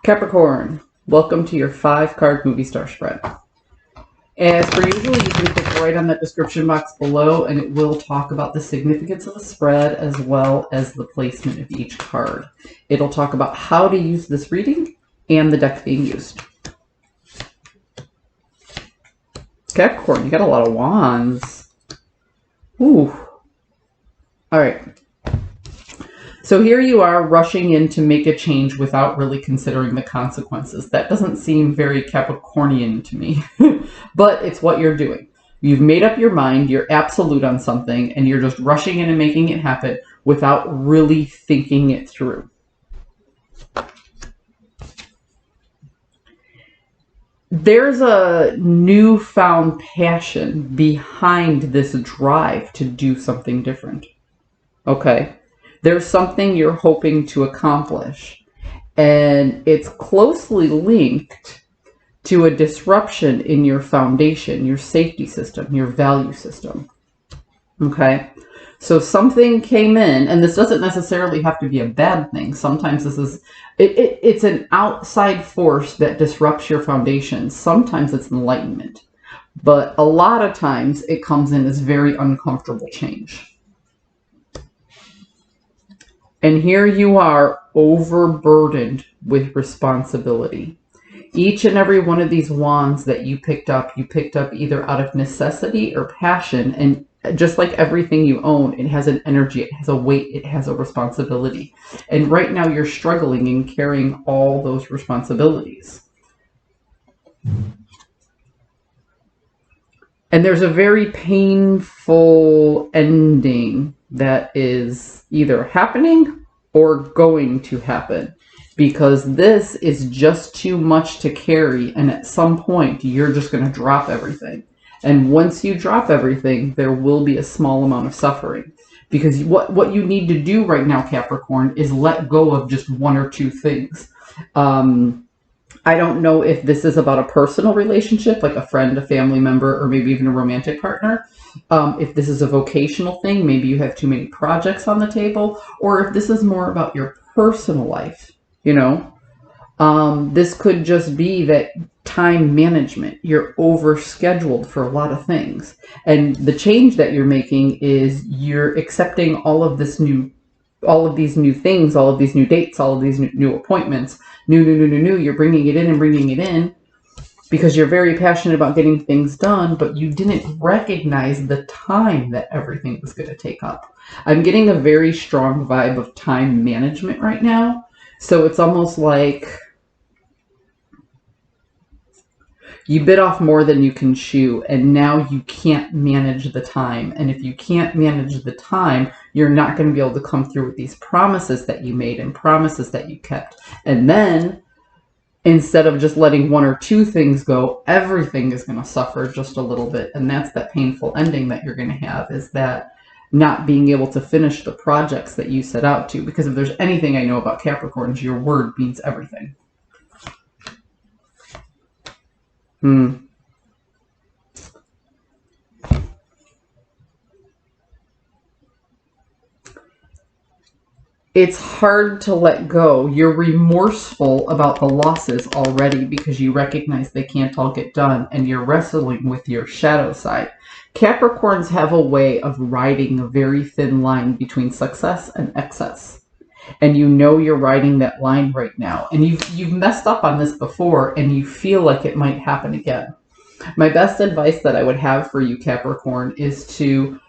Capricorn, welcome to your 5-card movie star spread. As per usual, you can click right on that description box below and it will talk about the significance of the spread as well as the placement of each card. It'll talk about how to use this reading and the deck being used. Capricorn, you got a lot of wands. Ooh. All right. So here you are rushing in to make a change without really considering the consequences. That doesn't seem very Capricornian to me, but it's what you're doing. You've made up your mind, you're absolute on something, and you're just rushing in and making it happen without really thinking it through. There's a newfound passion behind this drive to do something different. Okay? There's something you're hoping to accomplish, and it's closely linked to a disruption in your foundation, your safety system, your value system. Okay? So something came in, and this doesn't necessarily have to be a bad thing. Sometimes this is, it's an outside force that disrupts your foundation. Sometimes it's enlightenment. But a lot of times it comes in as very uncomfortable change. And here you are overburdened with responsibility. Each and every one of these wands that you picked up either out of necessity or passion. And just like everything you own, it has an energy, it has a weight, it has a responsibility. And right now you're struggling in carrying all those responsibilities. And there's a very painful ending that is either happening or going to happen, because this is just too much to carry, and at some point you're just going to drop everything. And once you drop everything, there will be a small amount of suffering, because what you need to do right now, Capricorn, is let go of just one or two things. I don't know if this is about a personal relationship, like a friend, a family member, or maybe even a romantic partner. If this is a vocational thing, maybe you have too many projects on the table, or if this is more about your personal life, you know. This could just be that time management. You're overscheduled for a lot of things. And the change that you're making is you're accepting all of these new things, all of these new dates, all of these new appointments, new. You're bringing it in because you're very passionate about getting things done, but you didn't recognize the time that everything was going to take up. I'm getting a very strong vibe of time management right now. So it's almost like you bit off more than you can chew, and now you can't manage the time. And if you can't manage the time, you're not going to be able to come through with these promises that you made and promises that you kept. And then, instead of just letting one or two things go, everything is going to suffer just a little bit. And that's that painful ending that you're going to have, is that not being able to finish the projects that you set out to. Because if there's anything I know about Capricorns, your word means everything. It's hard to let go. You're remorseful about the losses already because you recognize they can't all get done, and you're wrestling with your shadow side. Capricorns have a way of riding a very thin line between success and excess. And you know you're riding that line right now. And you've messed up on this before, and you feel like it might happen again. My best advice that I would have for you, Capricorn, is to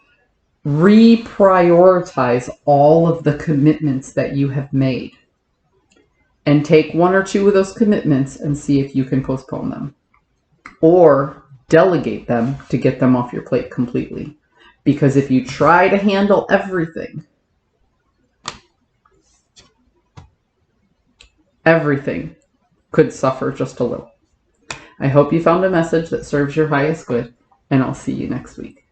reprioritize all of the commitments that you have made. And take one or two of those commitments and see if you can postpone them. Or delegate them to get them off your plate completely. Because if you try to handle everything could suffer just a little. I hope you found a message that serves your highest good, and I'll see you next week.